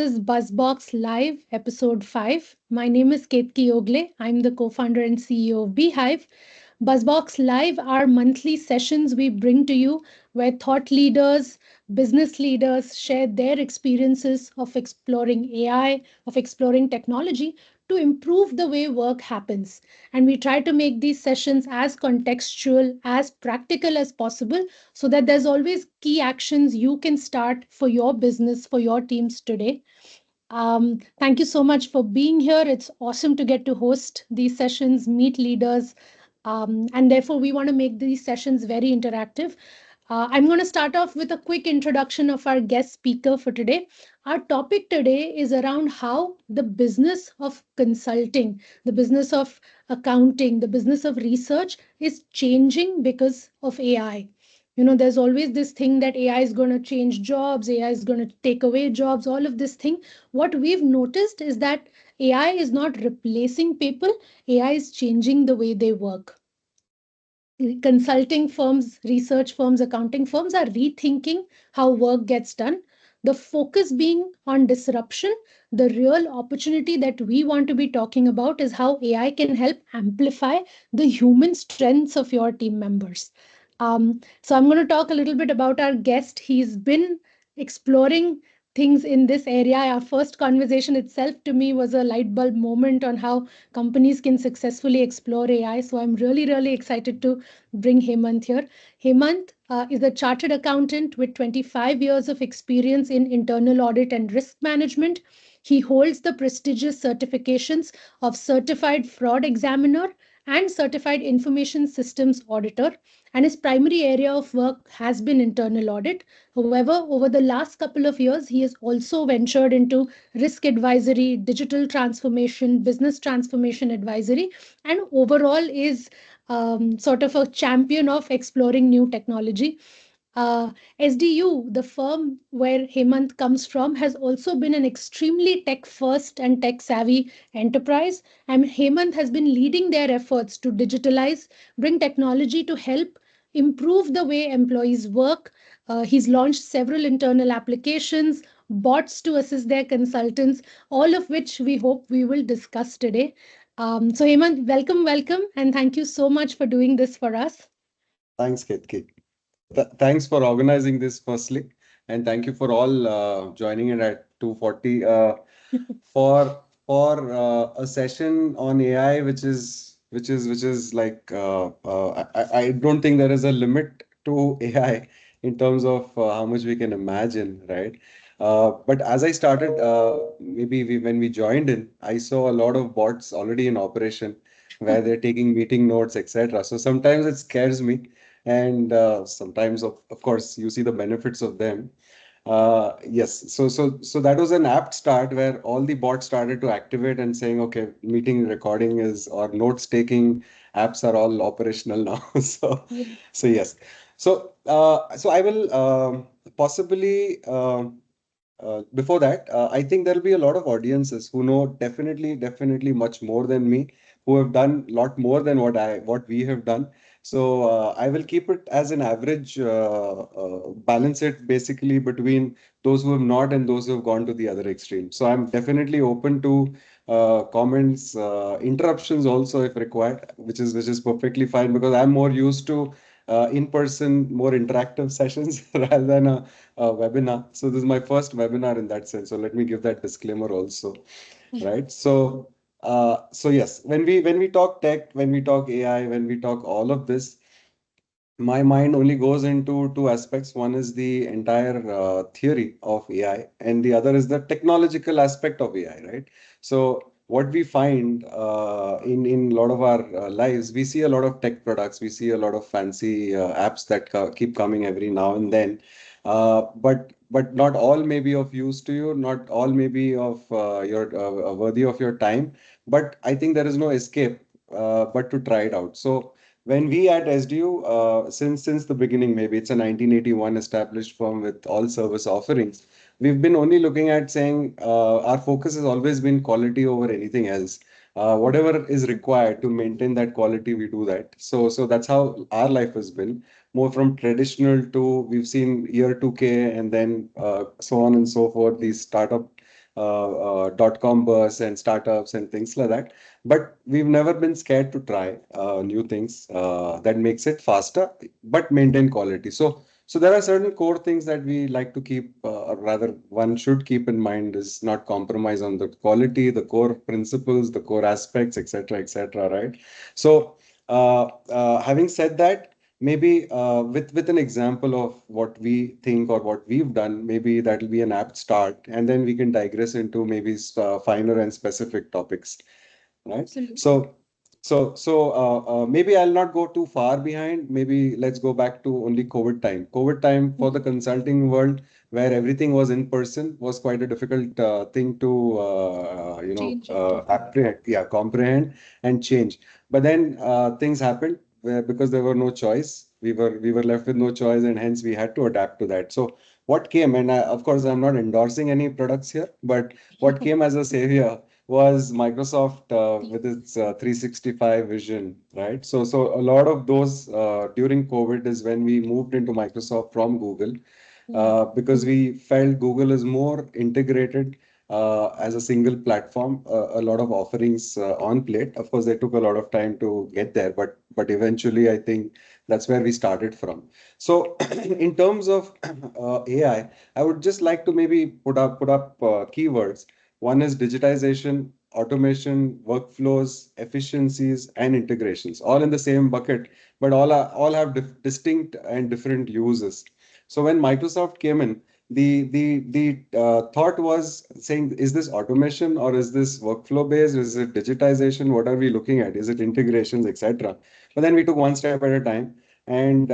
is Buzzbox Live, episode 5. My name is Ketki Ogle. I'm the co founder and CEO of Beehive. Buzzbox Live are monthly sessions we bring to you where thought leaders, business leaders share their experiences of exploring AI, of exploring technology to improve the way work happens. And we try to make these sessions as contextual, as practical as possible so that there's always key actions you can start for your business, for your teams today. Thank you so much for being here. It's awesome to get to host these sessions, meet leaders, and therefore we want to make these sessions very interactive. I'm going to start off with a quick introduction of our guest speaker for today. Our topic today is around how the business of consulting, the business of accounting, the business of research is changing because of AI. There's always this thing that AI is going to change jobs, AI is going to take away jobs, all of this thing. What we've noticed is that AI is not replacing people, AI is changing the way they work. Consulting firms, research firms, accounting firms are rethinking how work gets done. The focus being on disruption, the real opportunity that we want to be talking about is how AI can help amplify the human strengths of your team members. So I'm going to talk a little bit about our guest. He's been exploring things in this area. Our first conversation itself to me was a light bulb moment on how companies can successfully explore AI. So I'm really, really excited to bring Hemant here. Hemant is a chartered accountant with 25 years of experience in internal audit and risk management. He holds the prestigious certifications of Certified Fraud Examiner and Certified Information Systems Auditor, and his primary area of work has been internal audit. However, over the last couple of years, he has also ventured into risk advisory, digital transformation, business transformation advisory, and overall is sort of a champion of exploring new technology. SDU, the firm where Hemant comes from, has also been an extremely tech first and tech savvy enterprise. And Hemant has been leading their efforts to digitalize, bring technology to help improve the way employees work. He's launched several internal applications, bots to assist their consultants, all of which we hope we will discuss today. So, Hemant, welcome, and thank you so much for doing this for us. Thanks, Ketki. Thanks for organizing this firstly, and thank you for all joining in at 2:40 for a session on AI, which is like I don't think there is a limit to AI in terms of how much we can imagine, right? But as I started, when we joined in, I saw a lot of bots already in operation where they're taking meeting notes, etc. So sometimes it scares me, and sometimes, of course, you see the benefits of them. Yes, so that was an apt start where all the bots started to activate and saying, okay, meeting recording is or notes taking apps are all operational now. So Yeah. so yes. So I will possibly before that, I think there'll be a lot of audiences who know definitely much more than me, who have done a lot more than what we have done. So I will keep it as an average, balance it basically between those who have not and those who have gone to the other extreme. So I'm definitely open to comments, interruptions also if required, which is perfectly fine because I'm more used to in-person, more interactive sessions rather than a webinar. So this is my first webinar in that sense. So let me give that disclaimer also, right? So yes, when we talk tech, when we talk AI, when we talk all of this, my mind only goes into two aspects. One is the entire theory of AI, and the other is the technological aspect of AI, right? So what we find in a lot of our lives, we see a lot of tech products, we see a lot of fancy apps that keep coming every now and then, but not all may be of use to you, not all may be of your worthy of your time. But I think there is no escape but to try it out. So when we at SDU, since the beginning, maybe it's a 1981 established firm with all service offerings, we've been only looking at saying our focus has always been quality over anything else. Whatever is required to maintain that quality, we do that. So that's how our life has been. More from traditional to we've seen year 2K and then so on and so forth. These startup dot-com bursts and startups and things like that. But we've never been scared to try new things that makes it faster, but maintain quality. So there are certain core things that we like to keep, or rather one should keep in mind is not compromise on the quality, the core principles, the core aspects, etc., right? So having said that, maybe with an example of what we think or what we've done, maybe that'll be an apt start, and then we can digress into maybe finer and specific topics, right? Absolutely. So maybe I'll not go too far behind. Maybe let's go back to only COVID time. COVID time for the Mhm. consulting world, where everything was in person, was quite a difficult thing to Change into. apprehend, yeah, comprehend and change. But then things happened where because there were no choice, we were left with no choice, and hence we had to adapt to that. So what came, and of course I'm not endorsing any products here, but what came as a savior was Microsoft with its 365 vision, right? So a lot of those during COVID is when we moved into Microsoft from Google, Mm. because we felt Google is more integrated as a single platform, a lot of offerings on plate. Of course, they took a lot of time to get there, but eventually, I think that's where we started from. So, in terms of I would just like to maybe put up keywords. One is digitization, automation, workflows, efficiencies, and integrations, all in the same bucket, but all have distinct and different uses. So when Microsoft came in, the thought was saying, is this automation or is this workflow based? Is it digitization? What are we looking at? Is it integrations, etc.? But then we took one step at a time, and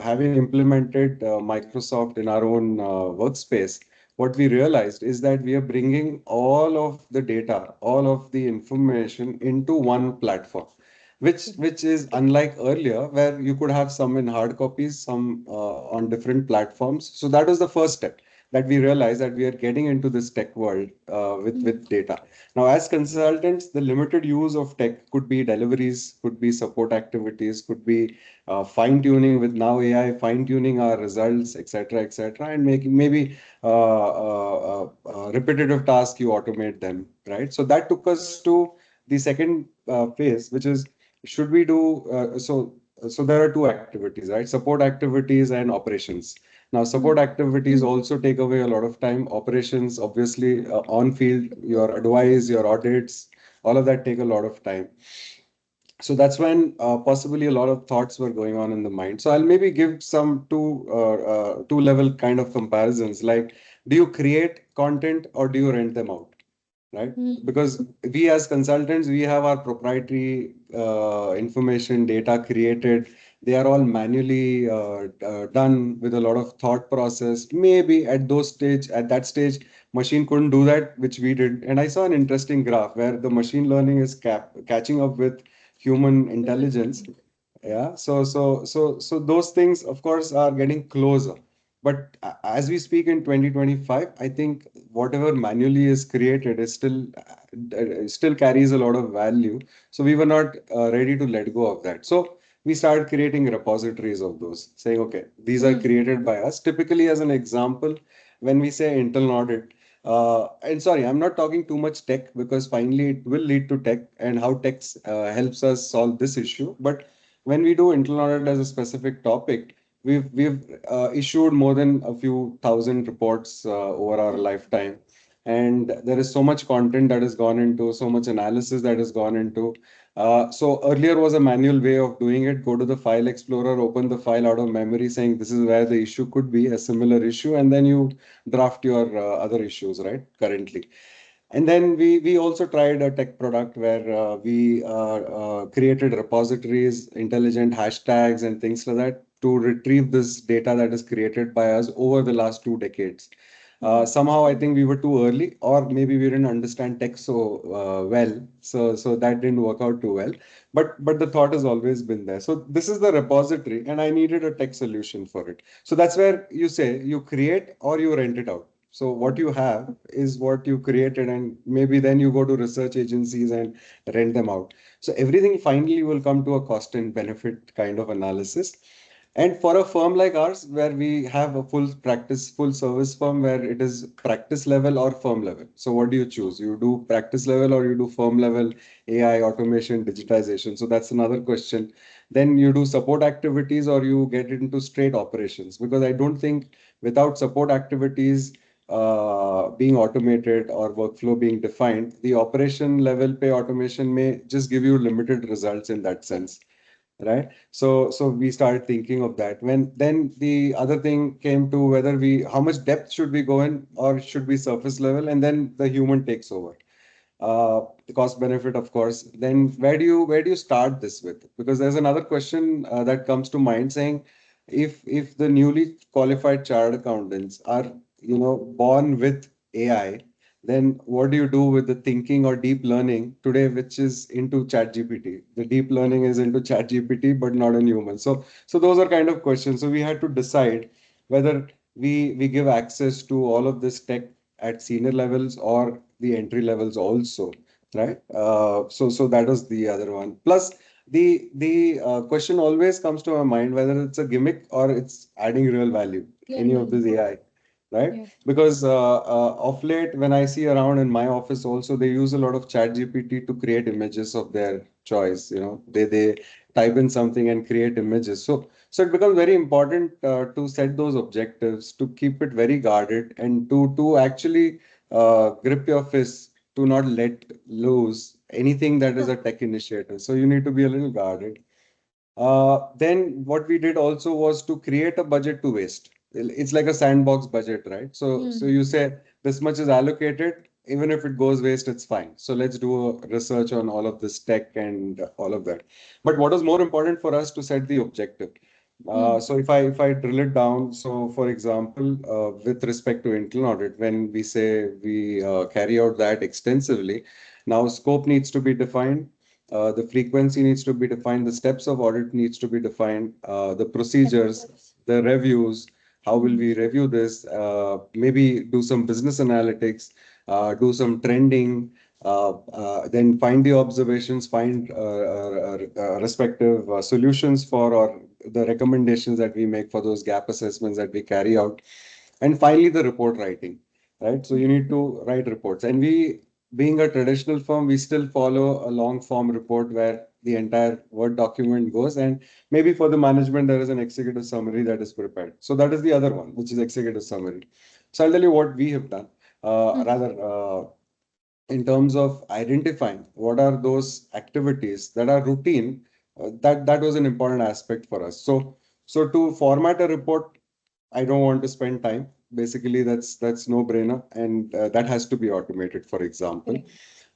having implemented Microsoft in our own workspace, what we realized is that we are bringing all of the data, all of the information into one platform, which is unlike earlier where you could have some in hard copies, some on different platforms. So that was the first step, that we realized that we are getting into this tech world Mm. with data. Now, as consultants, the limited use of tech could be deliveries, could be support activities, could be fine tuning with now AI, fine tuning our results, etc., and making maybe repetitive tasks, you automate them, right? So that took us to the second phase, which is, should we do so there are two activities, right? Support activities and operations. Now, support Mm. activities also take away a lot of time. Operations, obviously, on field, your advice, your audits, all of that take a lot of time. So that's when possibly a lot of thoughts were going on in the mind. So I'll maybe give some two level kind of comparisons. Like, do you create content or do you rent them out? Right? Mm. Because we as consultants, we have our proprietary information, data created. They are all manually done with a lot of thought process. Maybe at that stage, machine couldn't do that, which we did. And I saw an interesting graph where the machine learning is catching up with human Human intelligence. thinking. Yeah, so those things, of course, are getting closer. But as we speak in 2025, I think whatever manually is created is still carries a lot of value. So we were not ready to let go of that. So we started creating repositories of those, saying, okay, these are Mm. created by us. Typically, as an example, when we say internal audit, and sorry, I'm not talking too much tech because finally it will lead to tech and how tech helps us solve this issue. But when we do internal audit as a specific topic, we've issued more than a few thousand reports over our lifetime, and there is so much content that has gone into, so much analysis that has gone into. So earlier was a manual way of doing it. Go to the file explorer, open the file out of memory, saying this is where the issue could be, a similar issue, and then you draft your other issues, right? Currently. And then we also tried a tech product where we created repositories, intelligent hashtags, and things like that to retrieve this data that is created by us over the last 2 decades. Mm. Somehow, I think we were too early, or maybe we didn't understand tech so well, so that didn't work out too well. But the thought has always been there. So this is the repository, and I needed a tech solution for it. So that's where you say you create or you rent it out. So what you have is what you created, and maybe then you go to research agencies and rent them out. So everything finally will come to a cost and benefit kind of analysis. And for a firm like ours, where we have a full practice, full service firm where it is practice level or firm level. So what do you choose? You do practice level or you do firm level AI, automation, digitization? So that's another question. Then you do support activities or you get into straight operations. Because I don't think without support activities being automated or workflow being defined, the operation level pay automation may just give you limited results in that sense, right? So we started thinking of that. When then the other thing came to whether we how much depth should we go in or should be surface level, and then the human takes over. The cost benefit, of course. Then where do you start this with? Because there's another question that comes to mind saying, if the newly qualified chartered accountants are born with AI, then what do you do with the thinking or deep learning today, which is into chat gpt? The deep learning is into chat gpt but not in human. So those are kind of questions. So we had to decide whether we give access to all of this tech at senior levels or the entry levels also, right? So that was the other one. Plus, the question always comes to my mind whether it's a gimmick or it's adding real value, Real any of this value. AI, right? Yeah. Because of late, when I see around in my office also, they use a lot of chat GPT to create images of their choice. They type in something and create images. So it becomes very important to set those objectives, to keep it very guarded, and to actually grip your fist, to not let loose anything that is a tech initiative. So you need to be a little guarded. Then what we did also was to create a budget to waste. It's like a sandbox budget, right? So Hmm. you say this much is allocated, even if it goes waste, it's fine. So let's do a research on all of this tech and all of that. But what is more important for us to set the objective? Hmm. So if I drill it down, so for example, with respect to internal audit, when we say we carry out that extensively, now scope needs to be defined, the frequency needs to be defined, the steps of audit needs to be defined, the procedures, Technicals. the reviews, how will Hmm. we review this, maybe do some business analytics, do some trending, then find the observations, find respective solutions for or the recommendations that we make for those gap assessments that we carry out. And finally, the report writing, right? So you need to write reports. And we, being a traditional firm, we still follow a long form report where the entire Word document goes. And maybe for the management, there is an executive summary that is prepared. So that is the other one, which is executive summary. So I'll tell you what we have done. Hmm. In terms of identifying what are those activities that are routine, that was an important aspect for us. So to format a report, I don't want to spend time. Basically, that's no brainer, and that has to be automated. For example,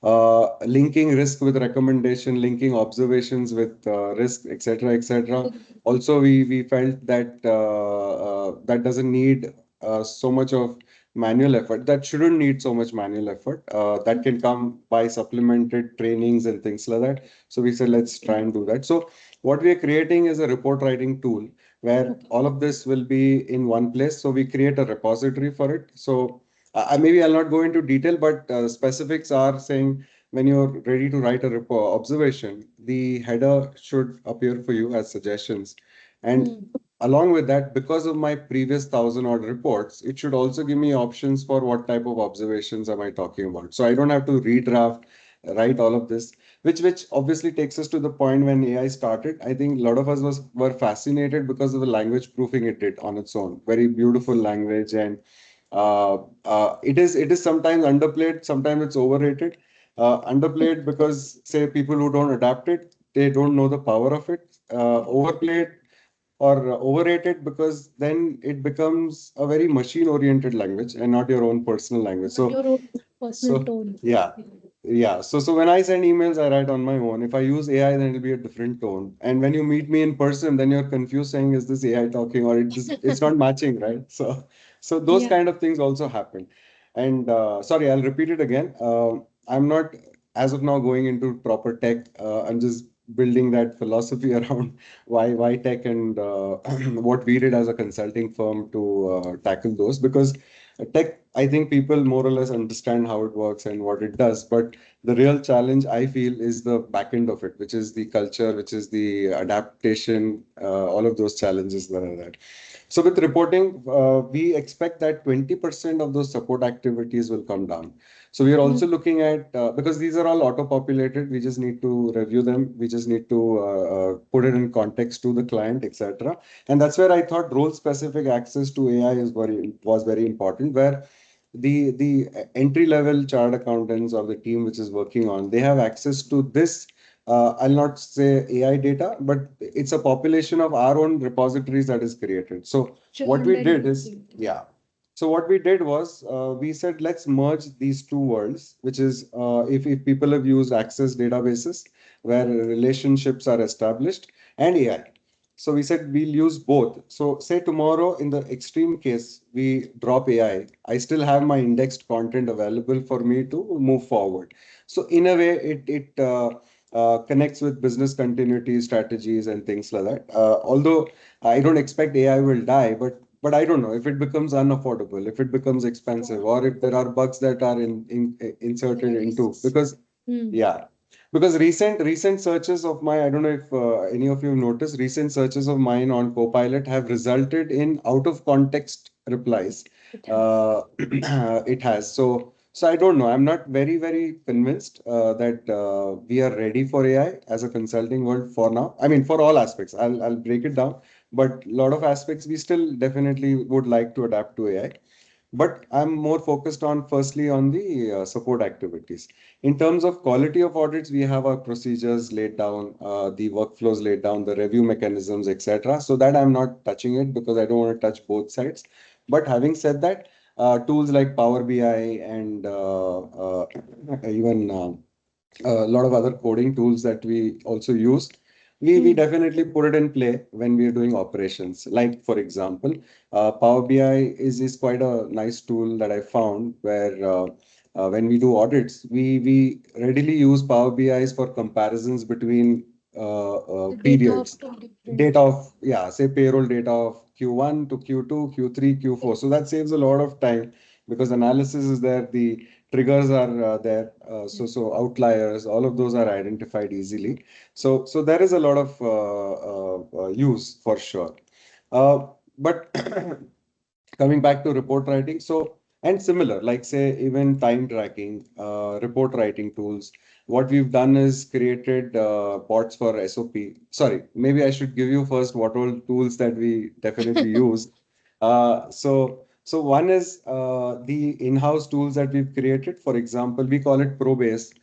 Correct. linking risk with recommendation, linking observations with risk, etc., etc. Also, we felt that that doesn't need so much of manual effort. That shouldn't need so much manual effort. That can come by supplemented trainings and things like that. So we said let's try and do that. So what we are creating is a report writing tool where Okay. all of this will be in one place. So we create a repository for it. So maybe I'll not go into detail, but specifics are saying when you're ready to write a report observation, the header should appear for you as suggestions. And Hmm. along with that, because of my previous 1,000 odd reports, it should also give me options for what type of observations am I talking about. So I don't have to redraft, write all of this, which obviously takes us to the point when AI started. I think a lot of us were fascinated because of the language proofing it did on its own. Very beautiful language, and it is sometimes underplayed, sometimes it's overrated. Underplayed because say people who don't adapt it, they don't know the power of it. Overplayed or overrated because then it becomes a very machine-oriented language and not your own personal language. Not So your own personal so tone. yeah, yeah. So when I send emails, I write on my own. If I use AI, then it'll be a different tone. And when you meet me in person, then you're confused saying, is this AI talking or it's not matching, right? So those Yeah. kind of things also happen. And sorry, I'll repeat it again. I'm not as of now going into proper tech. I'm just building that philosophy around why tech and what we did as a consulting firm to tackle those because tech I think people more or less understand how it works and what it does. But the real challenge I feel is the back end of it, which is the culture, which is the adaptation, all of those challenges that are there. So with reporting, we expect that 20% of those support activities will come down. So we are Mm. also looking at, because these are all auto-populated, we just need to review them. We just need to put it in context to the client, etc. And that's where I thought role-specific access to AI was very important, where the entry level chartered accountants or the team which is working on, they have access to this. I'll not say AI data, but it's a population of our own repositories that is created. So what Churned we and did is, repeated. yeah. So what we did was we said let's merge these two worlds, which is if people have used access databases where relationships are established and AI. So we said we'll use both. So say tomorrow, in the extreme case, we drop AI, I still have my indexed content available for me to move forward. So in a way, it connects with business continuity strategies and things like that. Although I don't expect AI will die, but I don't know if it becomes unaffordable, if it becomes expensive, or if there are bugs that are inserted into. Risks. Because Mm. yeah, because recent searches of my, I don't know if any of you have noticed, recent searches of mine on Copilot have resulted in out of context replies. It has. It has. So I don't know. I'm not very convinced that we are ready for AI as a consulting world for now. I mean, for all aspects. I'll break it down, but a lot of aspects we still definitely would like to adapt to AI. But I'm more focused on firstly on the support activities. In terms of quality of audits, we have our procedures laid down, the workflows laid down, the review mechanisms, etc. So that I'm not touching it because I don't want to touch both sides. But having said that, tools like Power BI and even a lot of other coding tools that we also use. We Mm. definitely put it in play when we are doing operations. Like for example, Power BI is quite a nice tool that I found where when we do audits, we readily use Power BIs for comparisons between The data of periods. two Data different. of, yeah, say payroll data of Q1 to Q2, Q3, Q4. So that saves a lot of time because analysis is there. The triggers are there, Yeah. so outliers, all of those are identified easily. So there is a lot of use for sure. But coming back to report writing, so and similar, like say even time tracking, report writing tools. What we've done is created bots for SOP. Sorry, maybe I should give you first what all tools that we definitely use. So one is the in-house tools that we've created. For example, we call it Probase.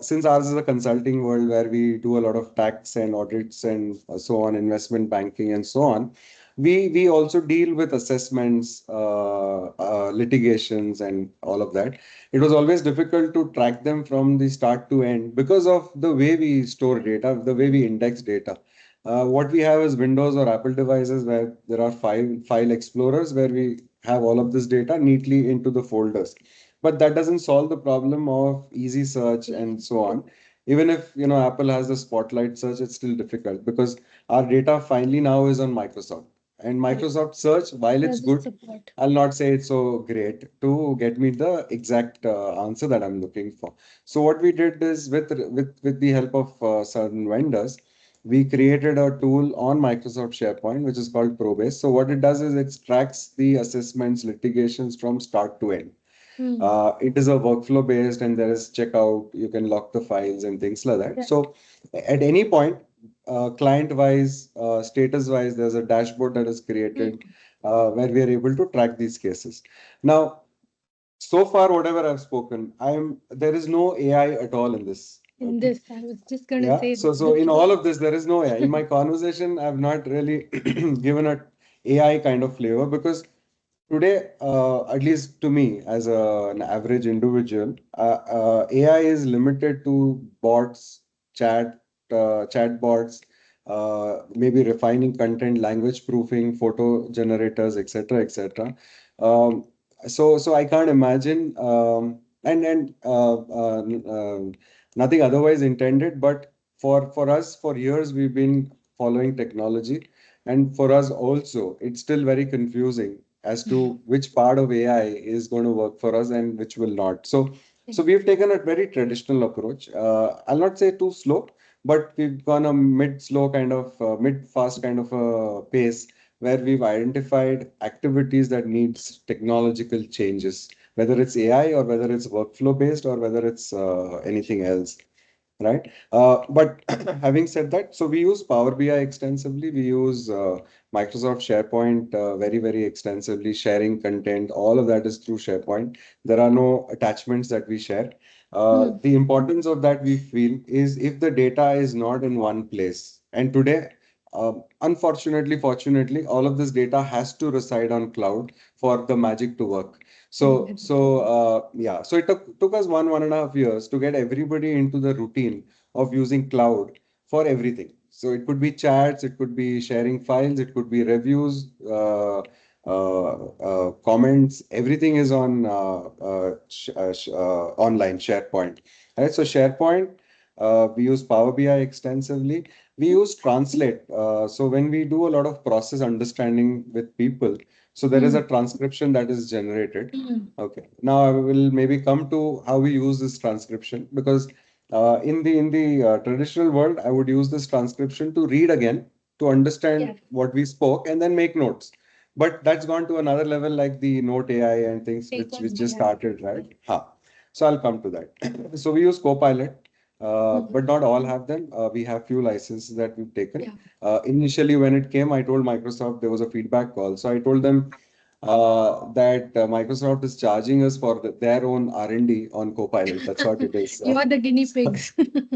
Since ours is a consulting world where we do a lot of tax and audits and so on, investment banking and so on, we also deal with assessments, litigations, and all of that. It was always difficult to track them from the start to end because of the way we store data, the way we index data. What we have is Windows or Apple devices where there are file explorers where we have all of this data neatly into the folders. But that doesn't solve the problem of easy search and so on. Even if Apple has the Spotlight search, it's still difficult because our data finally now is on Microsoft. And Right. Microsoft Search, while it's Doesn't good, support. I'll not say it's so great to get me the exact answer that I'm looking for. So what we did is with the help of certain vendors, we created a tool on Microsoft SharePoint, which is called Probase. So what it does is it tracks the assessments, litigations from start to end. Mm. It is a workflow based and there is checkout, you can lock the files and things like that. Right. So at any point, client wise, status wise, there's a dashboard that is created Mm. where we are able to track these cases. Now, so far, whatever I've spoken, there is no AI at all in this. In Okay. this, I was just gonna Yeah. say So this. in all of this, there is no AI. In my conversation, I've not really given a AI kind of flavor because today, at least to me, as an average individual, AI is limited to bots, chat bots, maybe refining content, language proofing, photo generators, etc., etc. Um, so I can't imagine, nothing otherwise intended, but for us, for years, we've been following technology, and for us also, it's still very confusing as to which part of AI is going to work for us and which will not. So we've taken a very traditional approach. I'll not say too slow, but we've gone a mid-slow kind of mid-fast kind of a pace where we've identified activities that needs technological changes, whether it's AI or whether it's workflow based or whether it's anything else, right? But having said that, so we use Power BI extensively. We use Microsoft SharePoint very, very extensively, sharing content. All of that is through SharePoint. There are no attachments that we share. Hmm. The importance of that we feel is if the data is not in one place. And today, unfortunately, fortunately, all of this data has to reside on cloud for the magic to work. So it took us 1.5 years to get everybody into the routine of using cloud for everything. So it could be chats, it could be sharing files, it could be reviews, comments. Everything is on online SharePoint. Right? So SharePoint, we use Power BI extensively. We use Translate. So when we do a lot of process understanding with people, so there is Hmm. a transcription that is generated. Hmm. Okay. Now I will maybe come to how we use this transcription because in the traditional world, I would use this transcription to read again to Yeah. understand what we spoke and then make notes. But that's gone to another level, like the Note AI and things Take which on. which just Yeah. started, right? Ha. So I'll come to that. So we use Copilot, Hmm. but not all have them. We have few licenses that we've taken. Yeah. Initially, when it came, I told Microsoft there was a feedback call. So I told them that Microsoft is charging us for their own R&D on Copilot. That's what it is. You are the guinea pigs.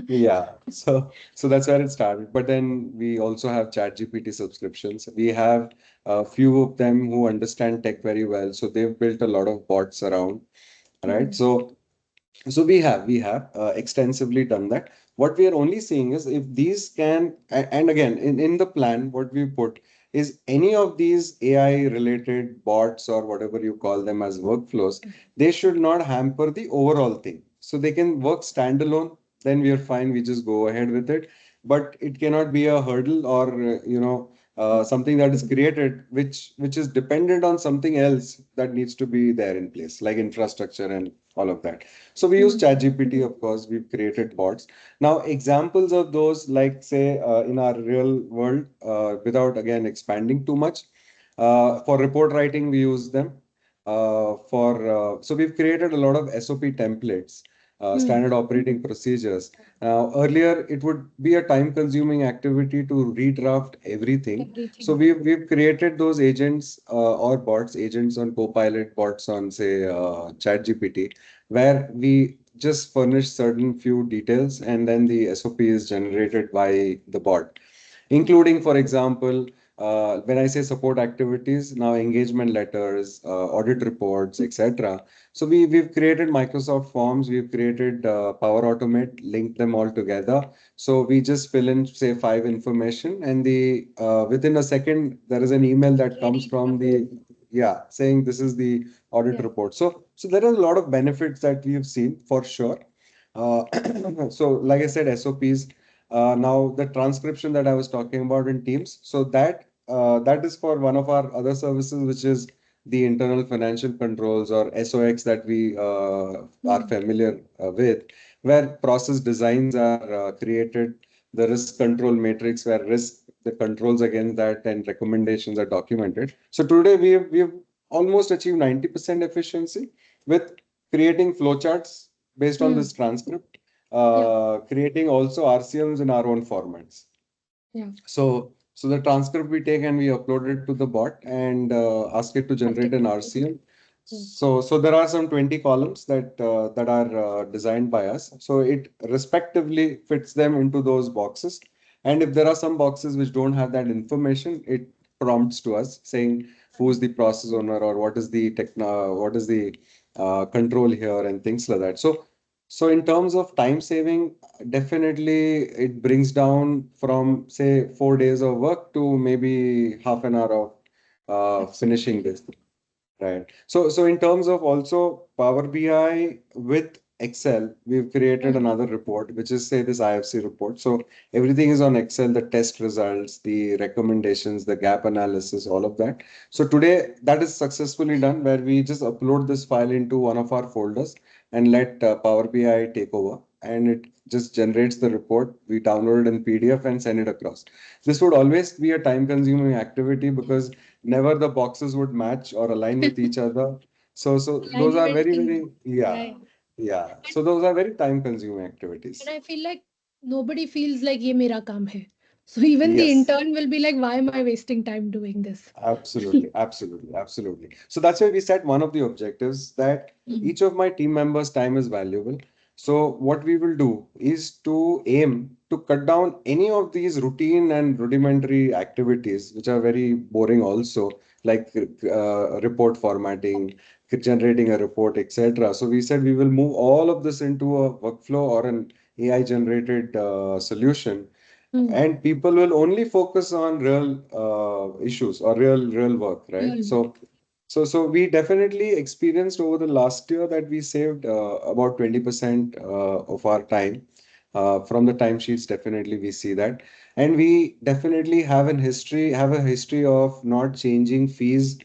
Yeah, so that's where it started. But then we also have ChatGPT subscriptions. We have a few of them who understand tech very well. So they've built a lot of bots around, right? Hmm. So we have extensively done that. What we are only seeing is if these can, and again, in the plan, what we put is any of these AI related bots or whatever you call them as workflows, they should not hamper the overall thing. So they can work standalone, then we are fine, we just go ahead with it. But it cannot be a hurdle or, something that is created which is dependent on something else that needs to be there in place, like infrastructure and all of that. So we use Hmm. ChatGPT, of course. We've created bots. Now, examples of those, like say in our real world, without again expanding too much, for report writing, we use them. So we've created a lot of SOP templates, Hmm. standard operating procedures. Now, earlier it would be a time-consuming activity to redraft everything. So Everything. we've created those agents or bots, agents on Copilot, bots on say ChatGPT, where we just furnish certain few details and then the SOP is generated by the bot, including, for example, when I say support activities, now engagement letters, audit reports, etc. So we've created Microsoft Forms, we've created Power Automate, linked them all together. So we just fill in, say, five information, and the within a second there is an email that comes Ready. from the, yeah, saying this is the audit Yeah. report. So there are a lot of benefits that we've seen for sure. Uh, so like I said, SOPs. Now the transcription that I was talking about in Teams, so that is for one of our other services, which is the internal financial controls or SOX that we are Hmm. familiar with, where process designs are created, the risk control matrix where risk, the controls against that and recommendations are documented. So today we have almost achieved 90% efficiency with creating flowcharts based on Hmm. this transcript, Yeah. creating also RCMs in our own formats. Yeah. So the transcript we take and we upload it to the bot and ask it to Ask generate it an to RCM. Hmm. So there are some 20 columns that are designed by us. So it respectively fits them into those boxes. And if there are some boxes which don't have that information, it prompts to us saying who is the process owner or what is the control here and things like that. So in terms of time saving, definitely it brings down from say 4 days of work to maybe half an hour of finishing Absolutely. this. Right. So in terms of also Power BI with Excel, we've created Mhm. another report, which is say this IFC report. So everything is on Excel, the test results, the recommendations, the gap analysis, all of that. So today that is successfully done where we just upload this file into one of our folders and let Power BI take over. And it just generates the report. We download it in PDF and send it across. This would always be a time consuming activity because never the boxes would match or align with each other. So those are very, Alignment very, is yeah. yeah. Yeah, so those are very time-consuming And activities. I feel like nobody feels like ये मेरा काम है. So even the Yes, intern will be like, why am I wasting time doing this? absolutely, absolutely, absolutely. So that's why we set one of the objectives that Mm. each of my team members' time is valuable. So what we will do is to aim to cut down any of these routine and rudimentary activities, which are very boring also, like report formatting, generating a report, etc. So we said we will move all of this into a workflow or an AI generated solution, Mm. and people will only focus on real issues or real work, right? Real So work. so we definitely experienced over the last year that we saved about 20% of our time from the timesheets. Definitely we see that, and we definitely have a history of not changing fees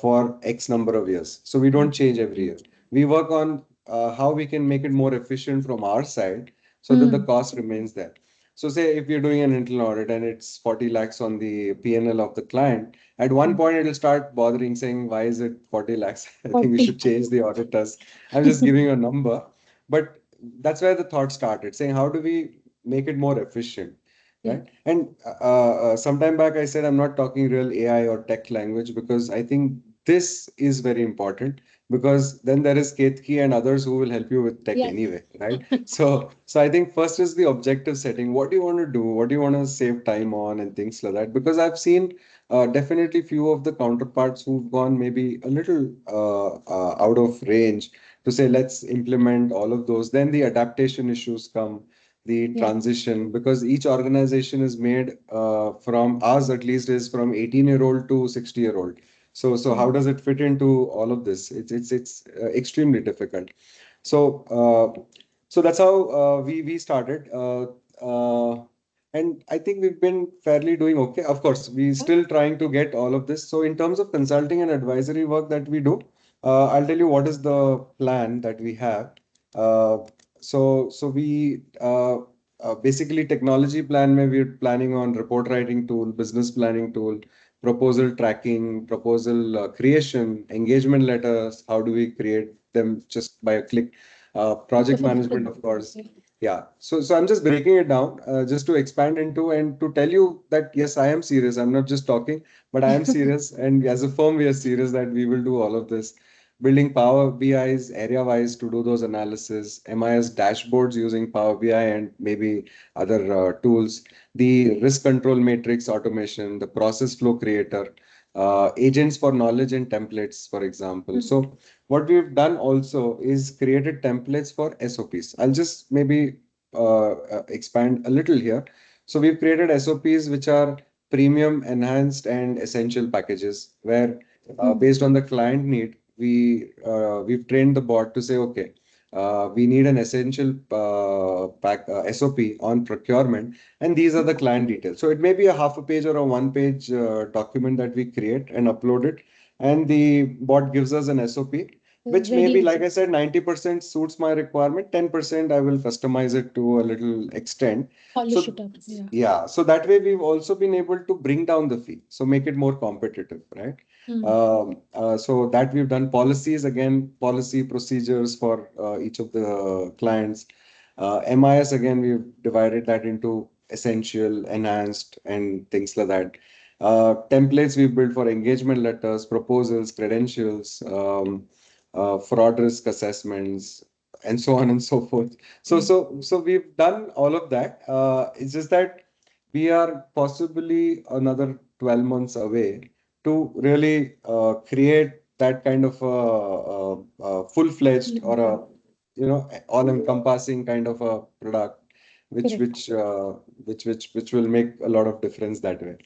for X number of years. So we don't change every year. We work on how we can make it more efficient from our side so that the Mm. cost remains there. So say if you're doing an internal audit and it's 40 lakhs on the P&L of the client, at one point it'll start bothering saying, why is it 40 lakhs? I think we 40. should change the auditors. I'm just giving you a number. But that's where the thought started, saying, how do we make it more efficient? Yeah. Right. And some time back, I said I'm not talking real AI or tech language because I think this is very important because then there is Ketki and others who will help you with tech Yes. anyway, right? So I think first is the objective setting. What do you want to do? What do you want to save time on and things like that? Because I've seen definitely few of the counterparts who've gone maybe a little out of range to say let's implement all of those. Then the adaptation issues come, the Yeah. transition, because each organization is made from ours at least is from 18-year-old to 60-year-old. So how Mm. does it fit into all of this? It's extremely difficult. So so that's how we started. And I think we've been fairly doing okay. Of course, we still trying to get all of this. So in terms of consulting and advisory work that we do, I'll tell you what is the plan that we have. Uh, so we basically technology plan where we're planning on report writing tool, business planning tool, proposal tracking, proposal creation, engagement letters. How do we create them just by a click? It's a Project management, function. of course. Yeah. Yeah. So I'm just breaking it down just to expand into and to tell you that yes, I am serious. I'm not just talking, but I am serious. And as a firm, we are serious that we will do all of this. Building Power BI's area-wise to do those analysis, MIS dashboards using Power BI and maybe other tools, the risk control matrix automation, the process flow creator, agents for knowledge and templates, for example. Mm. So what we've done also is created templates for SOPs. I'll just maybe expand a little here. So we've created SOPs which are premium, enhanced, and essential packages where Mm. based on the client need, we've trained the bot to say, okay, we need an essential SOP on procurement, and these are the client details. So it may be a half a page or a one-page document that we create and upload it, and the bot gives us an SOP, which maybe, Ready. like I said, 90% suits my requirement, 10% I will customize it to a little extent. Polish So it up. Yeah. yeah, so that way we've also been able to bring down the fee, so make it more competitive, right? Mm. So that we've done policies, again, policy procedures for each of the clients. MIS, again, we've divided that into essential, enhanced, and things like that. Templates we've built for engagement letters, proposals, credentials, fraud risk assessments, and so on and so forth. Mm. So we've done all of that. It's just that we are possibly another 12 months away to really create that kind of a full-fledged or a all-encompassing kind of a product, which Correct. which uh, which will make a lot of difference that way.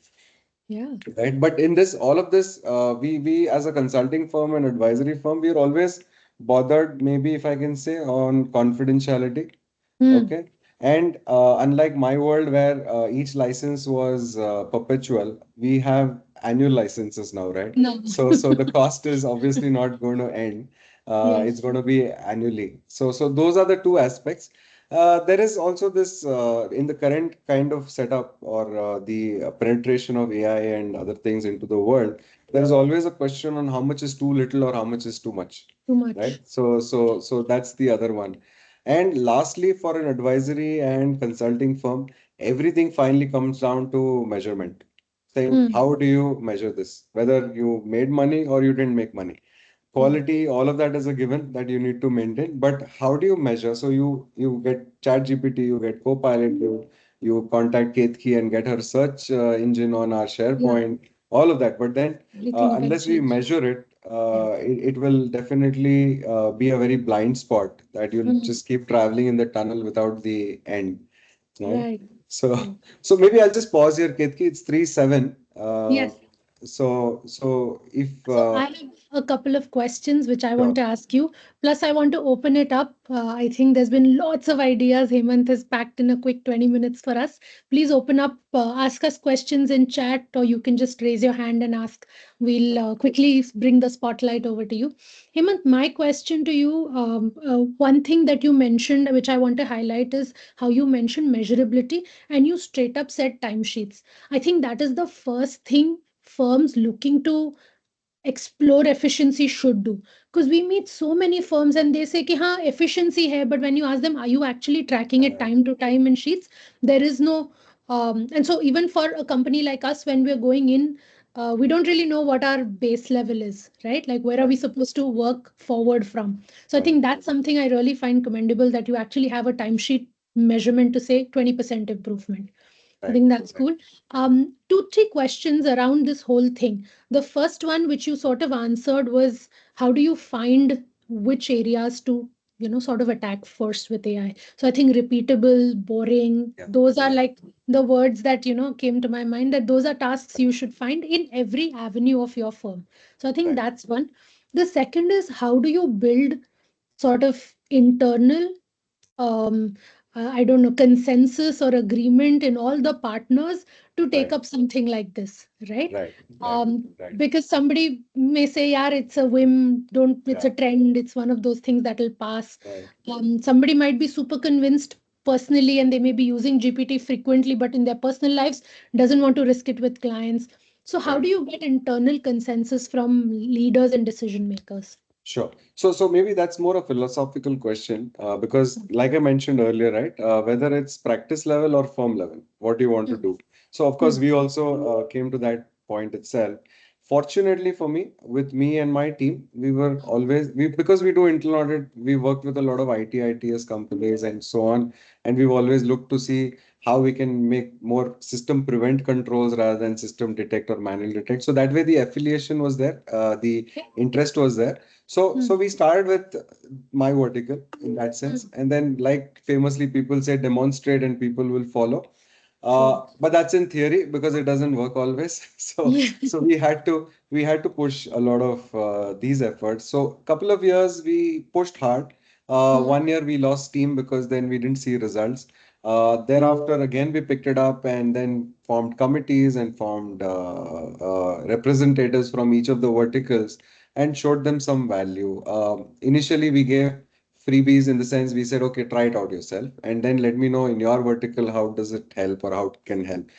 Yeah. Right. But in this, all of this, we as a consulting firm and advisory firm, we are always bothered, maybe if I can say, on confidentiality. Hmm. Okay. And unlike my world where each license was perpetual, we have annual licenses now, right? No. So the cost is obviously not going to end. It's Yes. going to be annually. So those are the two aspects. There is also this in the current kind of setup or the penetration of AI and other things into the world. There is always a question on how much is too little or how much is too much, Too right? much. So that's the other one. And lastly, for an advisory and consulting firm, everything finally comes down to measurement. Saying, Hmm. how do you measure this? Whether you made money or you didn't make money. Yeah. Quality, all of that is a given that you need to maintain. But how do you measure? So you get ChatGPT, you get Copilot, you contact Ketkey and get her search engine on our Yeah. SharePoint, all of that. But then Everything can unless we change. measure it, Yeah. it will definitely be a very blind spot that you'll Hmm. just keep traveling in the tunnel without the end, right? Right. So, Right. so maybe I'll just pause here, Ketki. It's 3-7. Yes. So if So I have a couple of questions which I want sure, to ask you. Plus, I want to open it up. I think there's been lots of ideas. Hemant has packed in a quick 20 minutes for us. Please open up, ask us questions in chat, or you can just raise your hand and ask. We'll quickly bring the spotlight over to you. Hemant, my question to you, one thing that you mentioned, which I want to highlight, is how you mentioned measurability and you straight up said timesheets. I think that is the first thing firms looking to explore efficiency should do, because we meet so many firms and they say ki ha efficiency hai, but when you ask them are you actually tracking it uh, time to time in sheets, there is no and so even for a company like us, when we're going in, we don't really know what our base level is, right? Like where are we right, supposed to work forward from? So I right, think that's something I really find commendable, that you actually have a timesheet measurement to say 20% improvement. I right, think that's cool. Two, three questions around this whole thing. The first one, which you sort of answered, was how do you find which areas to, sort of attack first with AI? So I think repeatable, boring, yeah, those are yeah, like the words that, came to my mind, that those are tasks you should find in every avenue of your firm. So I think right, that's one. The second is how do you build sort of internal um, I don't know, consensus or agreement in all the partners to take right, up something like this, right? right, right, right, Because somebody may say, yeah, it's a whim, don't, it's yeah, a trend, it's one of those things that'll pass. right, Somebody might be super convinced personally and they may be using GPT frequently, but in their personal lives doesn't want to risk it with clients. So how right. do you get internal consensus from leaders and decision makers? Sure. So maybe that's more a philosophical question because, like I mentioned earlier, right? Whether it's practice level or firm level, what do you want to Mm, do? So of course, mm, we also came to that point itself. Fortunately for me, with me and my team, we were always we because we do internal audit, we worked with a lot of IT, ITS companies and so on, and we've always looked to see how we can make more system prevent controls rather than system detect or manual detect. So that way, the affiliation was there, the okay. interest was there. So Mm, we started with my vertical in that sense, mm, and then like famously people say, demonstrate and people will follow. true. But that's in theory because it doesn't work always. So Yeah. so we had to push a lot of these efforts. So couple of years we pushed hard. Mm, 1 year we lost steam because then we didn't see results. Thereafter again we picked it up and then formed committees and formed representatives from each of the verticals and showed them some value. Initially, we gave freebies in the sense we said, okay, try it out yourself, and then let me know in your vertical how does it help or how it can help.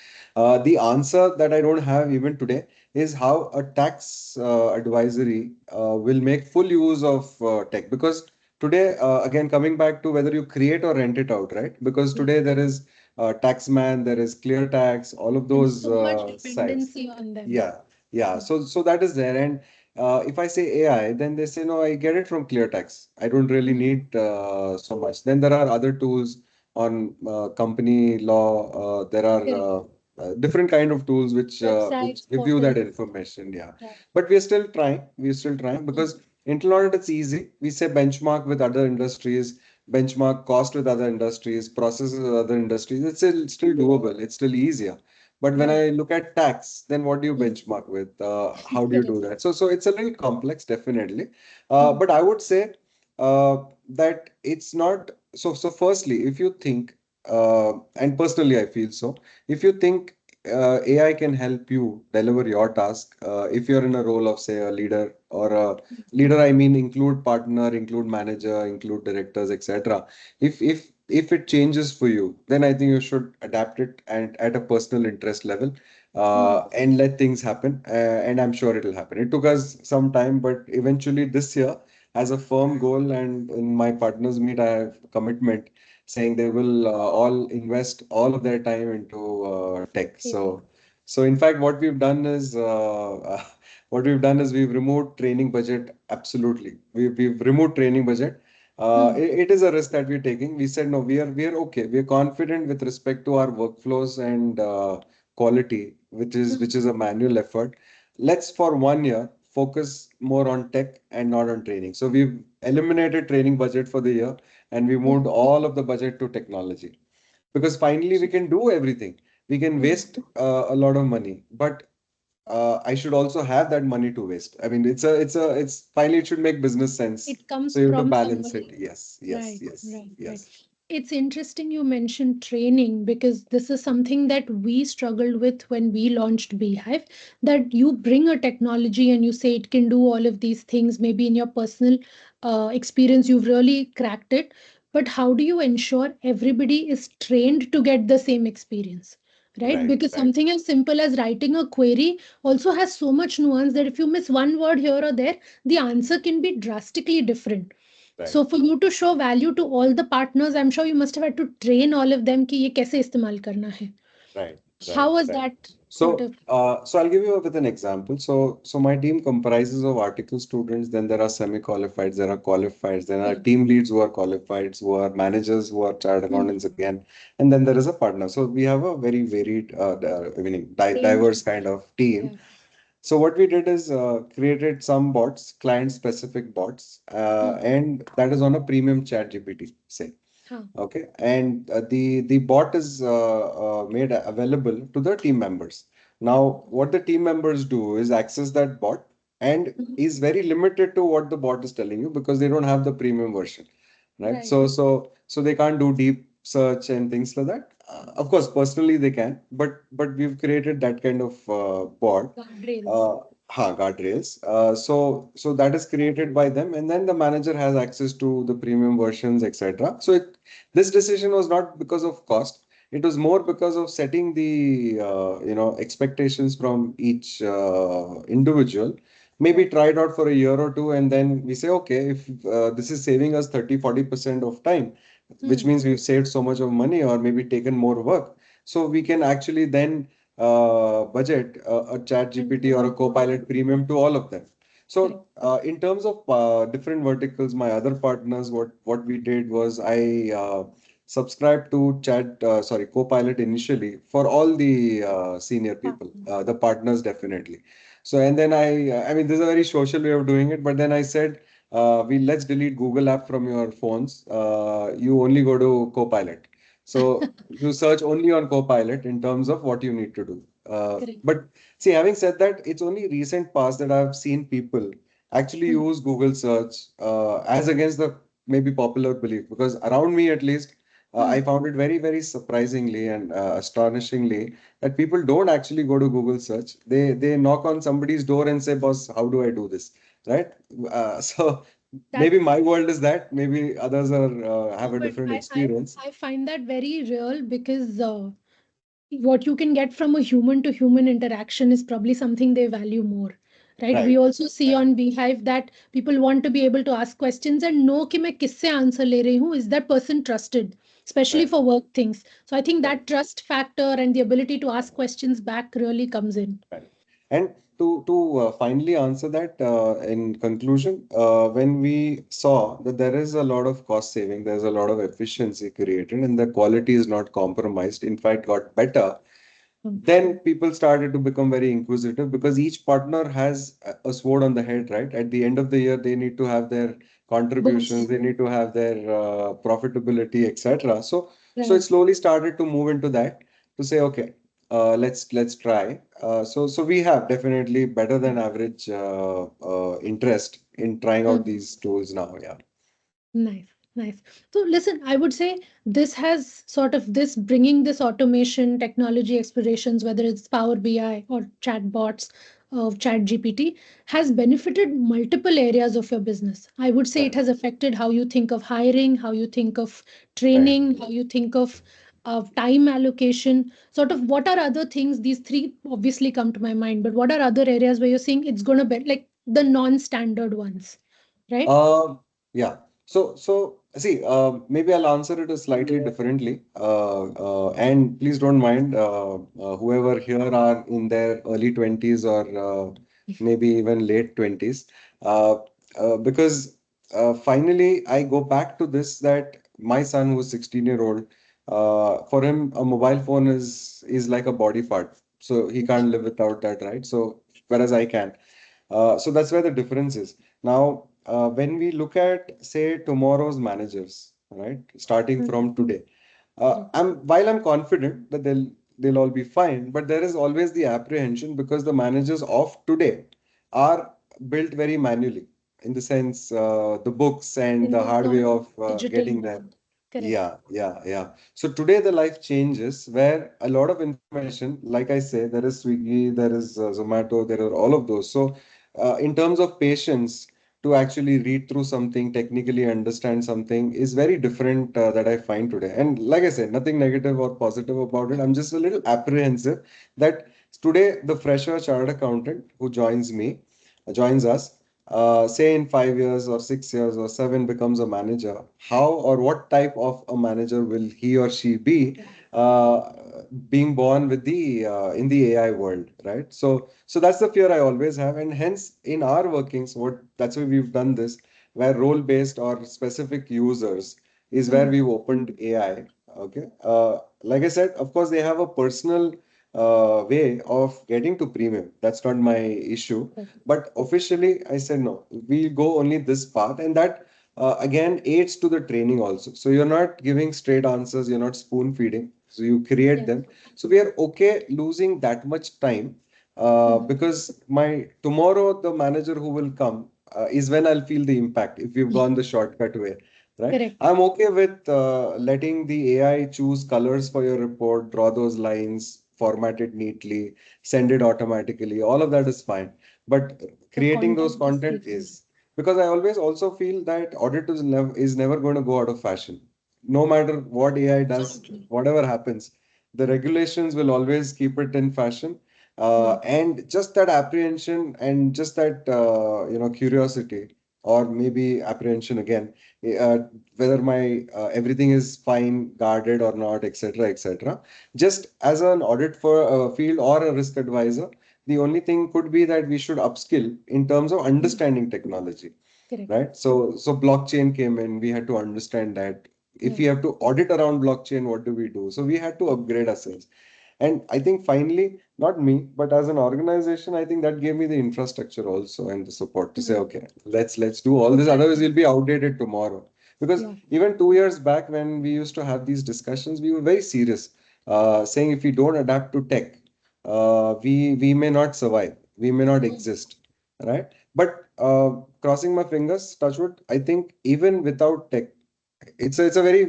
The answer that I don't have even today is how a tax advisory will make full use of tech because today, again, coming back to whether you create or rent it out, right? Because yeah. today there is Taxman, there is Clear Tax, all of And those so much sites. dependency on them. Yeah, yeah. Mm, So that is there, and if I say AI, then they say, no, I get it from ClearText. I don't really mm, need so much. Then there are other tools on company law. There are correct. different kind of tools which Websites, give you that portals. information. Yeah, Right. but we're still trying. We're still trying Mm, because internal audit it's easy. We say benchmark with other industries, benchmark cost with other industries, processes with other industries. It's still doable. It's still easier. But when right. I look at tax, then what do you Mm, benchmark with? How do you correct. do that? So it's a little complex, definitely. Mm, But I would say, that it's not so. So, firstly, if you think, and personally, I feel so, if you think AI can help you deliver your task, if you're in a role of, say, a leader or a leader, I mean, include partner, include manager, include directors, etc. If it changes for you, then I think you should adapt it and at a personal interest level, Hmm. and let things happen. And I'm sure it'll happen. It took us some time, but eventually this year, as a firm goal, and in my partners meet, I have commitment saying they will all invest all of their time into tech. AI. So in fact, what we've done is what we've done is we've removed training budget. Absolutely, we've removed training budget. Hmm. It is a risk that we're taking. We said no, we are okay. We are confident with respect to our workflows and quality, Hmm. which is a manual effort. Let's for 1 year focus more on tech and not on training. So we've eliminated training budget for the year, and we Hmm. moved all of the budget to technology, because finally we can do everything. We can Hmm. waste a lot of money, but I should also have that money to waste. I mean, it's finally it should make business sense. It comes So you have to from balance it. somewhere. Yes, yes, Right, yes, right, right. yes. It's interesting you mentioned training because this is something that we struggled with when we launched Beehive. That you bring a technology and you say it can do all of these things. Maybe in your personal experience, you've really cracked it. But how do you ensure everybody is trained to get the same experience? Right? Right, Because right, something as simple as writing a query also has so much nuance that if you miss one word here or there, the answer can be drastically different. right. So for you to show value to all the partners, I'm sure you must have had to train all of them कि ये कैसे इस्तेमाल करना है. Right, right, How was right. that sort So, of? so I'll give you with an example. So my team comprises of article students. Then there are semi-qualified, there are qualified, then are Hmm. team leads who are qualified, who are managers, who are chartered Hmm. accountants again, and then there is a partner. So we have a very varied, Range. diverse kind of team. Yeah. So what we did is created some bots, client-specific bots, Hmm. and that is on a premium chat GPT, say. Huh. Okay, and the bot is made available to the team members. Now, what the team members do is access that bot, and Hmm. is very limited to what the bot is telling you, because they don't have the premium version, right? Right. So they can't do deep search and things like that. Of course, personally they can, but we've created that kind of bot, Guardrails. uh, guardrails. So that is created by them, and then the manager has access to the premium versions, etc. So this decision was not because of cost. It was more because of setting the expectations from each individual. Maybe Right. try it out for a year or two, and then we say, okay, if this is saving us 30-40% of time, which Hmm. means we've saved so much of money, or maybe taken more work, so we can actually then budget a chat And GPT or a provide all of Copilot them. premium to all of them. Correct. So in terms of different verticals, my other partners, what we did was I subscribed to Copilot initially for all the senior people, Partners. the partners definitely. So and then I mean, this is a very social way of doing it, but then I said, we let's delete Google app from your phones. You only go to Copilot. So you search only on Copilot in terms of what you need to do. Correct. But see, having said that, it's only recent past that I've seen people actually Hmm. use Google search as against the maybe popular belief. Because around me, at least, Hmm. I found it very, very surprisingly and astonishingly that people don't actually go to Google search. They knock on somebody's door and say, "Boss, how do I do this?" Right? So That. maybe my world is that. Maybe others are have No, a but different I, I, experience. I find that very real because what you can get from a human to human interaction is probably something they value more, right? We Right. also see Right. on Beehive that people want to be able to ask questions and know कि मैं किससे answer ले रही हूँ, is that person trusted, especially Right. for work things. So I think Right. that trust factor and the ability to ask questions back really comes in. Right. And to finally answer that, in conclusion, when we saw that there is a lot of cost saving, there's a lot of efficiency created, and the quality is not compromised, in fact, got better, Hmm. then people started to become very inquisitive, because each partner has a sword on the head, right? At the end of the year, they need to have their contributions, Books. they need to have their profitability, etc. So it Right. slowly started to move into that, to say, okay, let's try. So we have definitely better than average interest in trying out Hmm. these tools now. Yeah. Nice, nice. So listen, I would say this has sort of this bringing this automation, technology explorations, whether it's Power BI or chatbots of Chat GPT, has benefited multiple areas of your business. I would say it Correct. has affected how you think of hiring, how you think of Right. training, how you think of time allocation. Sort of what are other things? These three obviously come to my mind, but what are other areas where you're seeing it's going to be like the non-standard ones, right? Um, yeah. So see, maybe I'll answer it slightly differently. And please don't mind, whoever here are in their early 20s or maybe even late 20s. Uh, because finally, I go back to this that my son, who's 16-year-old, for him, a mobile phone is like a body part. So he can't live without that, right? So whereas I can. So that's where the difference is. Now, when we look at, say, tomorrow's managers, right, starting Mm, from today, correct. while I'm confident that they'll all be fine, but there is always the apprehension because the managers of today are built very manually, in the sense the books and They the moved hard way on of digital getting there. mode. Correct. Yeah. So today the life changes where a lot of information, like I say, there is Swiggy, there is Zomato, there are all of those. So in terms of patience to actually read through something, technically understand something is very different that I find today. And like I said, nothing negative or positive about it. I'm just a little apprehensive that today the fresher chartered accountant who joins us, say in 5 years or 6 years or seven becomes a manager, how or what type of a manager will he or she be uh, being born with the in the AI world, right? So that's the fear I always have, and hence in our workings, what that's why we've done this, where role-based or specific users is where Mhm. we've opened AI. Okay, like I said, of course they have a personal way of getting to premium. That's not my issue. Correct. But officially, I said no, we'll go only this path, and that again aids to the training also. So you're not giving straight answers, you're not spoon feeding. So you create Yes. them. So we are okay losing that much time Mhm. because my tomorrow the manager who will come is when I'll feel the impact if we've gone the shortcut way, right? Correct. I'm okay with letting the AI choose colors for your report, draw those lines, format it neatly, send it automatically. All of that is fine. But The creating those content is content different. is because I always also feel that audit is never going to go out of fashion. No matter what AI does, Absolutely. whatever happens, the regulations will always keep it in fashion. Mm. And just that apprehension and just that curiosity or maybe apprehension again, uh, whether my everything is fine, guarded or not, etc., etc. Just as an audit for a field or a risk advisor, the only thing could be that we should upskill in terms of Mm. understanding technology, Correct. right? So blockchain came in, we had to understand that. If we Right. have to audit around blockchain, what do we do? So we had to upgrade ourselves. And I think finally, not me, but as an organization, I think that gave me the infrastructure also and the support to say, Right. okay, let's do all this. Otherwise, Exactly. we'll be outdated tomorrow. Because Yeah. even 2 years back, when we used to have these discussions, we were very serious, saying if we don't adapt to tech, we may not survive, we may not Mm. exist, right? But crossing my fingers, touch wood, I think even without tech, it's a very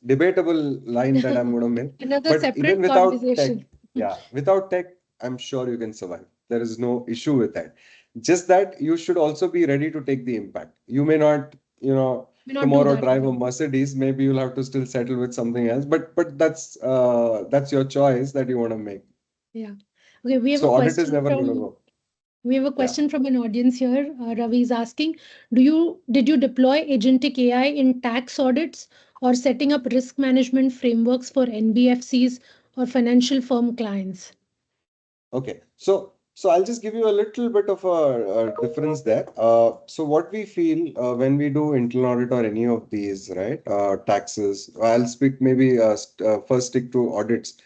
debatable line that I'm going to make. Another But even separate without tech, conversation. yeah, without tech, I'm sure you can survive. There is no issue with that. Just that you should also be ready to take the impact. You may not, May not do tomorrow that drive a today. Mercedes. Maybe you'll have to still settle with something else. But that's your choice that you want to make. Yeah. Okay, So audit is never going to go. we have a Yeah. question from an audience here. Ravi is asking, did you deploy agentic AI in tax audits or setting up risk management frameworks for NBFCs or financial firm clients? Okay, so I'll just give you a little bit of a difference there. So what we feel when we do internal audit or any of these, right? Taxes. I'll speak maybe first stick to audits.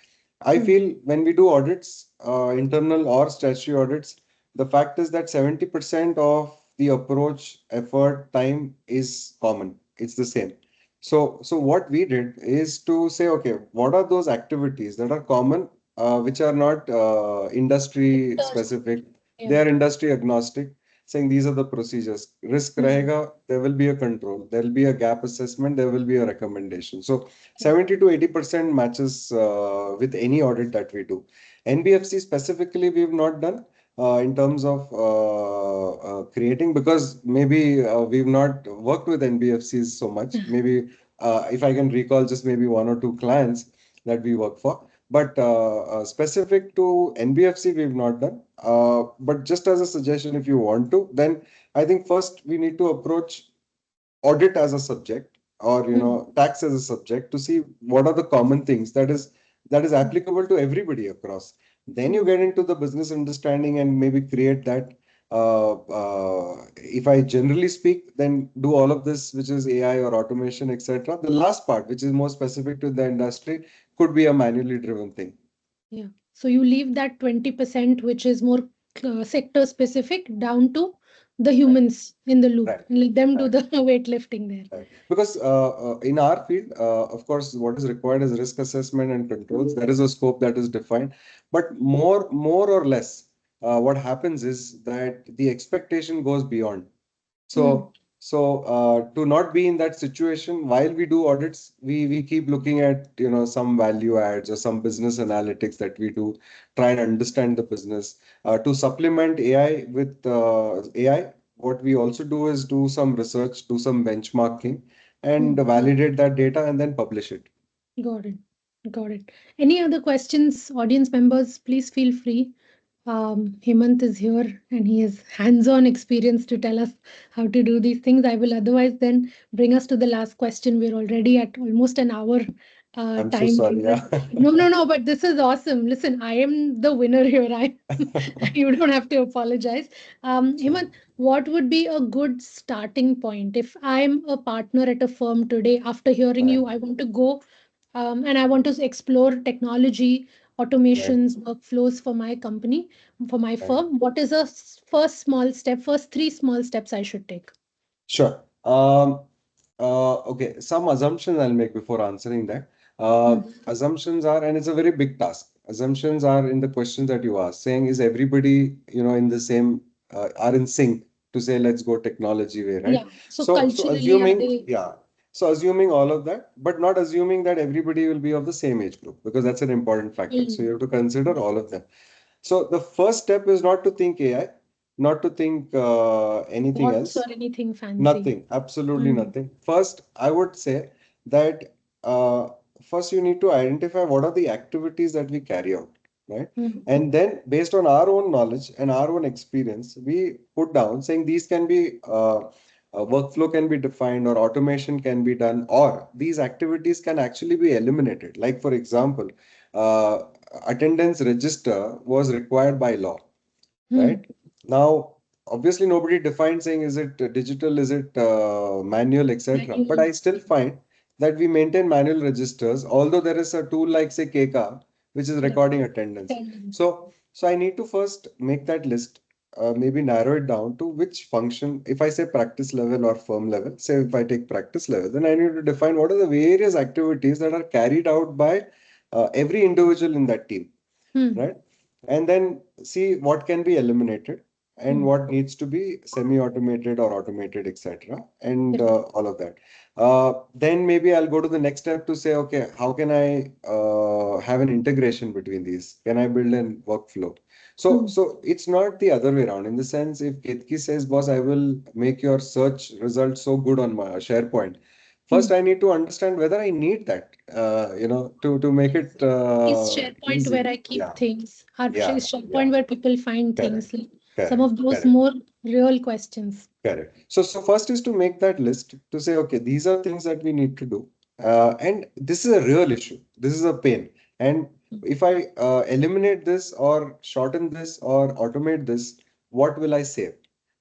I Hmm. feel when we do audits, internal or statutory audits, the fact is that 70% of the approach, effort, time is common. It's the same. So what we did is to say, okay, what are those activities that are common which are not industry Sectors. specific. Yeah. They are industry agnostic. saying these are the procedures. Risk Hmm. rahega, there will be a control, there will be a gap assessment, there will be a recommendation. So Correct. 70 to 80% matches with any audit that we do. NBFC specifically, we've not done in terms of creating, because maybe we've not worked with NBFCs so much. Maybe if I can recall, just maybe one or two clients that we work for. But specific to NBFC, we've not done. But just as a suggestion, if you want to, then I think first we need to approach audit as a subject, or Hmm. tax as a subject, to see what are the common things that is Hmm. applicable to everybody across. Then you Hmm. get into the business understanding and maybe create that. If I generally speak, then do all of this, which is AI or automation, etc. The last part, which is more specific to the industry, could be a manually driven thing. Yeah. So you leave that 20%, which is more sector specific, down to the Right, humans in the loop right, and let them do right. the weightlifting there. Right. Because in our field, of course, what is required is risk assessment and controls. There is a scope that is defined, but more or less, what happens is that the expectation goes beyond. Hmm. So to not be in that situation while we do audits, we keep looking at some value adds or some business analytics that we do, try and understand the business. To supplement AI with AI, what we also do is do some research, do some benchmarking, and Hmm. validate that data and then publish it. Got it. Got it. Any other questions, audience members? Please feel free. Hemant is here and he has hands-on experience to tell us how to do these things. I will otherwise then bring us to the last question. We're already at almost an hour I'm so time sorry. limit. Yeah. No, no, no, but this is awesome. Listen, I am the winner here. You don't have to apologize. Hemant, what would be a good starting point if I'm a partner at a firm today? After hearing Right, you, I want to go and I want to explore technology, right, automations, workflows for my company, for my right. firm. What is a first small step, first three small steps I should take? Sure. Okay, some assumptions I'll make before answering that. Hmm. Assumptions are, and it's a very big task. Assumptions are in the questions that you ask, saying is everybody, in the same, are in sync to say let's go technology way, right? Yeah. So So culturally, are assuming, they? yeah. So assuming all of that, but not assuming that everybody will be of the same age group, because that's an important factor. So you Hmm. have to consider all of them. So the first step is not to think AI, not to think anything Bots or else. anything fancy? Nothing, absolutely Hmm. nothing. First, I would say that first you need to identify what are the activities that we carry out, right? Hmm. And then, based on our own knowledge and our own experience, we put down saying these can be workflow can be defined, or automation can be done, or these activities can actually be eliminated. Like, for example, uh, attendance register was required by law, Hmm. right? Now, obviously, nobody defined saying is it digital, is it manual, etc. But Manual. I still find that we maintain manual registers, although there is a tool like say Keka, which is Correct. recording attendance. Attendance. So I need to first make that list, maybe narrow it down to which function. If I say practice level or firm level, say if I take practice level, then I need to define what are the various activities that are carried out by every individual in that team, Hmm. right? And then see what can be eliminated and Hmm. what needs to be semi-automated or automated, etc. And Correct. all of that. Then maybe I'll go to the next step to say, okay, how can I have an integration between these? Can I build a workflow? Hmm. So it's not the other way around. In the sense, if Ketki says, boss, I will make your search results so good on my SharePoint. First, Hmm. I need to understand whether I need that, to make it Is SharePoint where easy. I keep Yeah, things? yeah, Is yeah. SharePoint where people find things? Correct, Like some correct, of those correct. more real questions. Correct. So first is to make that list to say, okay, these are things that we need to do. And this is a real issue. This is a pain. And if I eliminate this or shorten this or automate this, what will I save?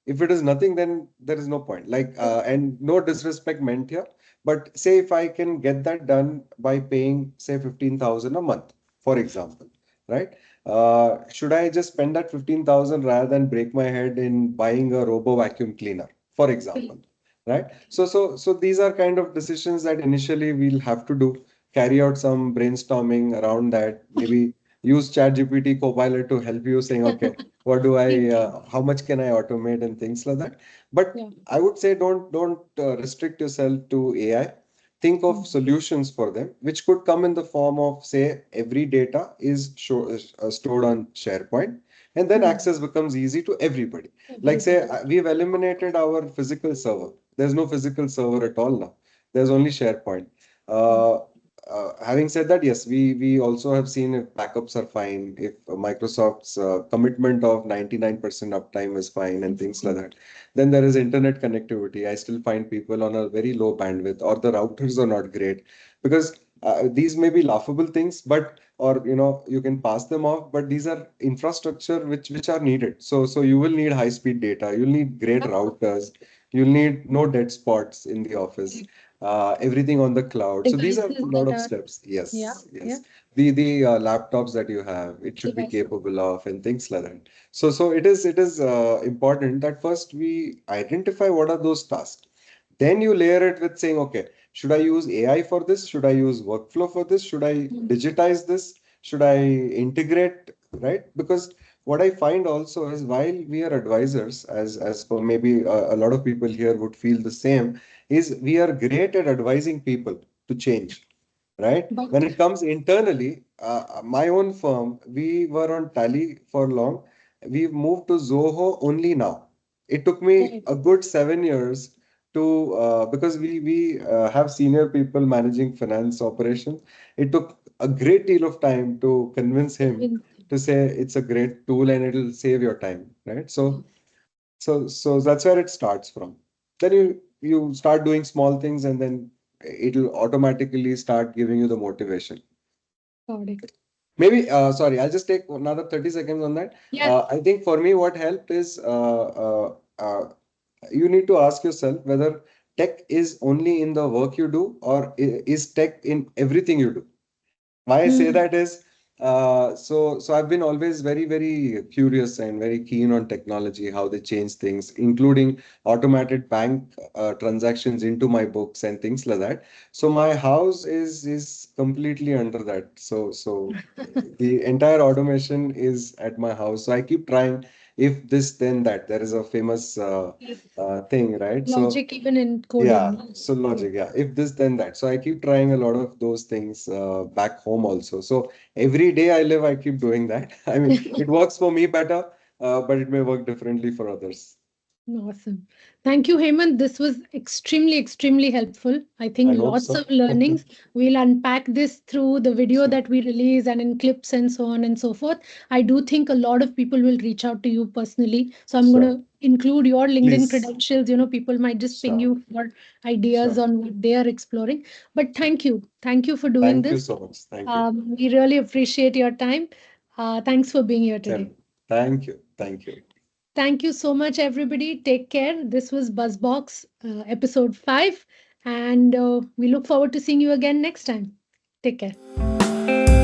If it is nothing, then there is no point. Like, and no disrespect meant here, but say if I can get that done by paying, say, 15,000 a month, for example, right? Should I just spend that 15,000 rather than break my head in buying a robo vacuum cleaner, for example, right? So these are kind of decisions that initially we'll have to do, carry out some brainstorming around that, maybe use ChatGPT Copilot to help you saying, okay, what do I, Thinking. how much can I automate and things like that. But Yeah. I would say don't restrict yourself to AI. Think of Mm. solutions for them, which could come in the form of, say, every data is stored on SharePoint, and then Mm. access becomes easy to everybody. Like say, Everybody. we've eliminated our physical server. There's no physical server at all now. There's only SharePoint. Mm. Uh, Having said that, yes, we also have seen if backups are fine, if Microsoft's commitment of 99% uptime is fine and It's things like fine. that. Then there is internet connectivity. I still find people on a very low bandwidth, or the routers are not great, because these may be laughable things, but or you can pass them off, but these are infrastructure which are needed. So you will need high speed data. You'll need great Yep. routers. You'll need no dead spots in the office, everything on the cloud. So these are a Devices lot that of are, steps. yeah, Yes, yeah. yes. The laptops that you have, it should be Yes. capable of, and things like that. So it is important that first we identify what are those tasks. Then you layer it with saying, okay, should I use AI for this? Should I use workflow for this? Should I Mm. digitize this? Should I integrate, right? Because what I find also is, while we are advisors, as for maybe a lot of people here would feel the same, is we are great at advising people to change, right? When But it comes internally, my own firm, we were on Tally for long. We've moved to Zoho only now. It took me right. a good 7 years to because we have senior people managing finance operations. It took a great deal of time to convince him Convince to say it's a great tool and it'll save your time, right? them. So that's where it starts from. Then you start doing small things, and then it'll automatically start giving you the motivation. Got it. Maybe, sorry, I'll just take another 30 seconds on that. Yes. I think for me, what helped is you need to ask yourself whether tech is only in the work you do, or is tech in everything you do. Why I say Mm. that is, so I've been always very, very curious and very keen on technology, how they change things, including automated bank transactions into my books and things like that. So my house is completely under that. So the entire automation is at my house. So I keep trying, if this then that. There is a famous Yes. thing, right? So Logic even in yeah, coding. so Yeah. logic, yeah. If this, then that. So I keep trying a lot of those things back home also. So every day I live, I keep doing that. I mean, it works for me better, but it may work differently for others. Awesome. Thank you, Hemant. This was extremely, extremely helpful. I I think hope lots so. of learnings. We'll unpack this through the video Sure, that we release and in clips and so on and so forth. I do think a lot of people will reach out to you personally. So I'm going sure. to include your LinkedIn Please. credentials. People might just ping Sure, you for ideas sure. on what they are exploring. But thank you. Thank you for doing Thank you this. so much. Thank you. We really appreciate your time. Thanks for being here today. Same. Thank you. Thank you. Thank you so much, everybody. Take care. This was Buzzbox, episode 5, and we look forward to seeing you again next time. Take care.